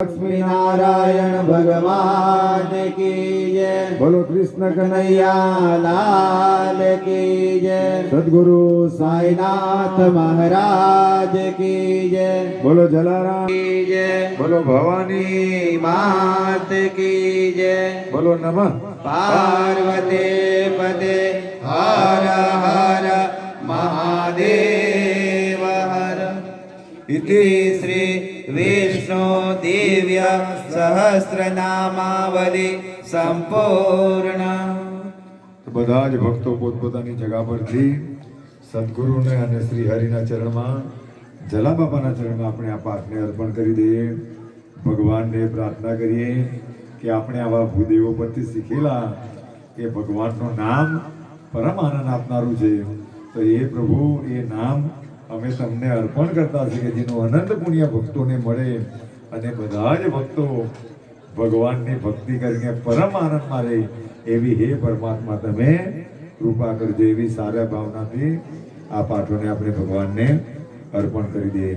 लक्ष्मी नारायण भगवान की जय। बोलो कृष्ण कन्हैया लाल की जय। सद्गुरु साईनाथ महाराज की जय। बोलो जलाराम की जय। बोलो भवानी मात की जय। बोलो नमः पार्वती पते हर हर महादेव हर। इति श्री विष्णु दिव्य सहस्रनामावली संपूर्ण। तो બધા જ ભક્તો પોતપોતાની જગા પરથી સદગુરુને અને શ્રી હરિના ચરણમાં જલાબાપાના ચરણમાં આપણે આ પાઠને અર્પણ કરી દઈએ। ભગવાનને પ્રાર્થના કરીએ કે આપણે આવા ભૂદેવો પરથી શીખેલા કે ભગવાનનું નામ પરમ આનંદ આપનારું છે, તો એ પ્રભુ એ નામ અમે તમને અર્પણ કરતા છીએ કે જેનું અનંત પુણ્ય ભક્તોને મળે અને બધા જ ભક્તો ભગવાનની ભક્તિ કરીને પરમ આનંદમાં રહે એવી હે પરમાત્મા તમે કૃપા કરજો। એવી સારા ભાવનાથી આ પાઠોને આપણે ભગવાનને અર્પણ કરી દઈએ।